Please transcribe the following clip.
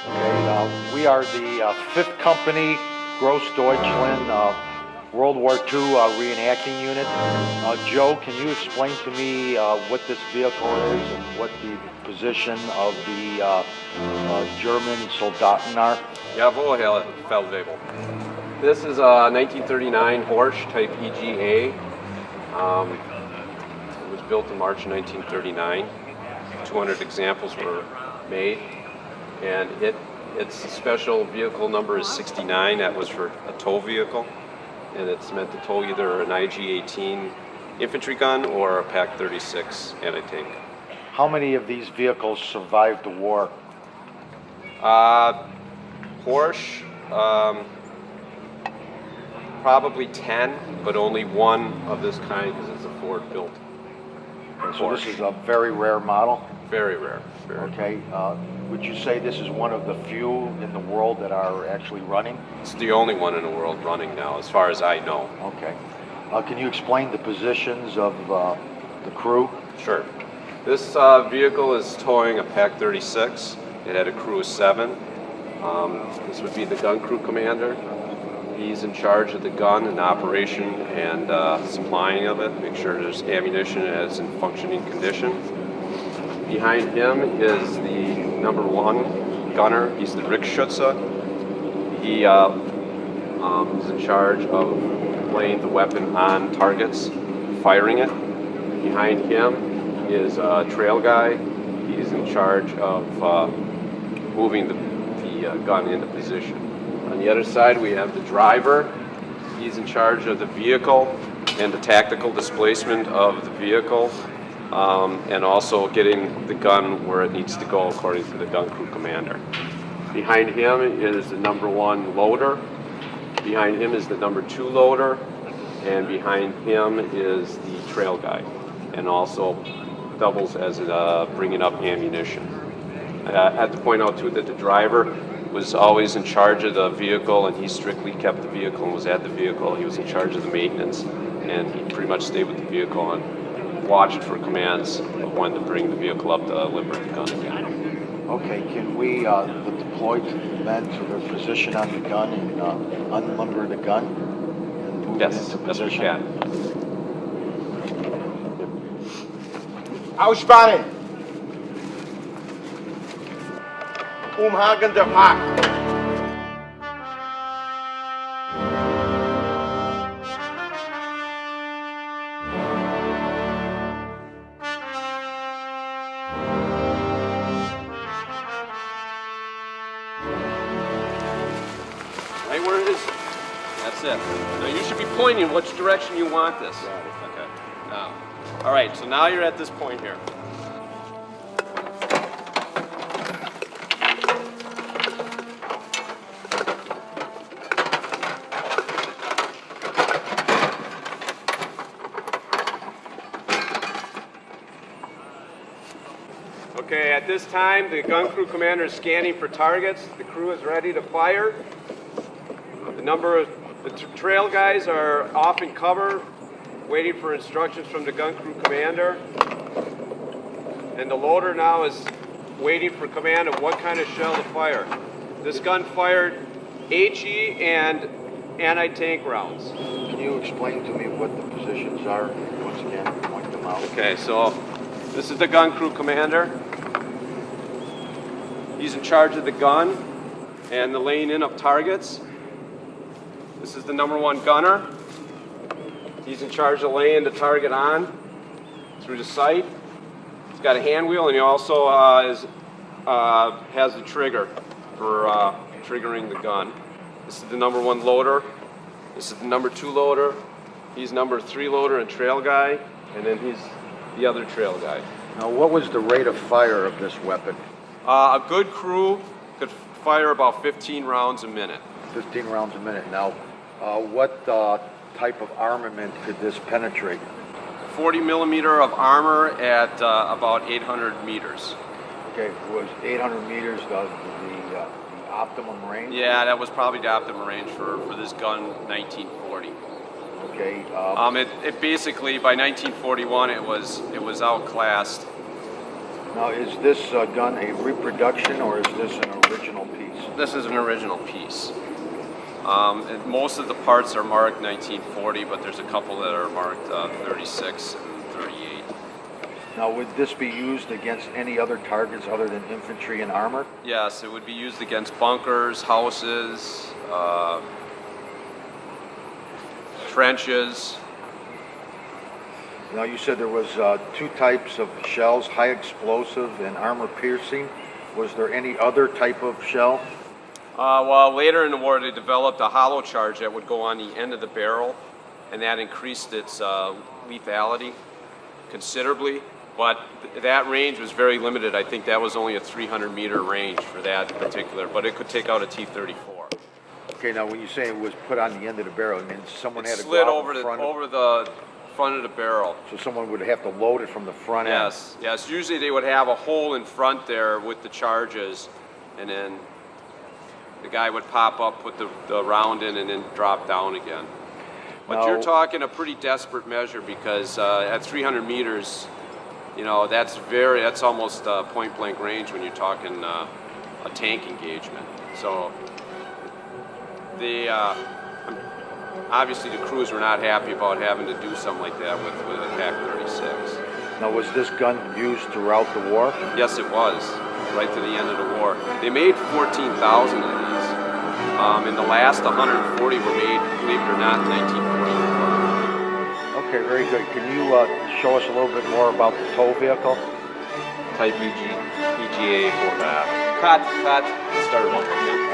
Okay, we are the 5th Company GrossDeutschland World War II Reenacting Unit. Joe, can you explain to me what this vehicle is and what the position of the German Soldaten are? Jawohl, Herr Feldwebel. This is a 1939 Horsch type EGA. It was built in March 1939. 200 examples were made, and its special vehicle number is 69. That was for a tow vehicle, and it's meant to tow either an IG-18 infantry gun or a PaK-36 anti-tank. How many of these vehicles survived the war? Horsch, probably 10, but only one of this kind because it's a Ford built. Okay, so this is a very rare model? Very rare. Okay, would you say this is one of the few in the world that are actually running? It's the only one in the world running now, as far as I know. Okay. Can you explain the positions of the crew? Sure. This vehicle is towing a PaK-36. It had a crew of 7. This would be the gun crew commander. He's in charge of the gun and operation and supplying of it, make sure there's ammunition as in functioning condition. Behind him is the number 1 gunner. He's the Richtschütze. He is in charge of laying the weapon on targets, firing it. Behind him is a trail guy. He's in charge of moving the gun into position. On the other side, we have the driver. He's in charge of the vehicle and the tactical displacement of the vehicle, and also getting the gun where it needs to go according to the gun crew commander. Behind him is the number 1 loader. Behind him is the number 2 loader, and behind him is the trail guy, and also doubles as bringing up ammunition. I have to point out too that the driver was always in charge of the vehicle, and he strictly kept the vehicle and was at the vehicle. He was in charge of the maintenance, and he pretty much stayed with the vehicle and watched for commands of when to bring the vehicle up to liberate the gun again. Okay, can we, the deployed men to their position on the gun and unlimber the gun and move it into position? Yes, we can. Ausspannen! Umhaken der PaK! Right where it is. That's it. Now you should be pointing which direction you want this. Okay. Now, all right. So now you're at this point here. Okay, at this time, the gun crew commander is scanning for targets. The crew is ready to fire. The trail guys are off in cover, waiting for instructions from the gun crew commander. And the loader now is waiting for command of what kind of shell to fire. This gun fired HE and anti-tank rounds. Can you explain to me what the positions are? Once again, point them out. Okay, so this is the gun crew commander. He's in charge of the gun and the laying in of targets. This is the number 1 gunner. He's in charge of laying the target on through the sight. He's got a hand wheel, and he also has the trigger for triggering the gun. This is the number 1 loader. This is the number 2 loader. He's number 3 loader and trail guy, and then he's the other trail guy. Now, what was the rate of fire of this weapon? A good crew could fire about 15 rounds a minute. 15 rounds a minute. Now, what type of armament could this penetrate? 40 millimeter of armor at about 800 meters. Okay, was 800 meters the optimum range? Yeah, that was probably the optimum range for this gun, 1940. Okay. It basically by 1941 it was outclassed Now, is this gun a reproduction or is this an original piece? This is an original piece. And most of the parts are marked 1940, but there's a couple that are marked 36 and 38. Now, would this be used against any other targets other than infantry and armor? Yes, it would be used against bunkers, houses, trenches. Now, you said there was two types of shells, high explosive and armor piercing. Was there any other type of shell? Well, later in the war, they developed a hollow charge that would go on the end of the barrel, and that increased its lethality considerably. But that range was very limited. I think that was only a 300-meter range for that particular, but it could take out a T-34. Okay, now when you say it was put on the end of the barrel, and then someone It had to slid go out over in front over the front of the barrel. so someone would have to load it from the front end. Yes. Usually they would have a hole in front there with the charges, and then the guy would pop up, put the round in, and then drop down again. But Now, you're talking a pretty desperate measure because at 300 meters, you know, that's almost point blank range when you're talking a tank engagement. So obviously the crews were not happy about having to do something like that with a PAC-36. Now, was this gun used throughout the war? Yes, it was, right to the end of the war. They made 14,000 of these. And the last 140 were made, believe it or not, in 1944. Okay, very good. Can you show us a little bit more about the tow vehicle? Type EGA for that. Cut. Start one again.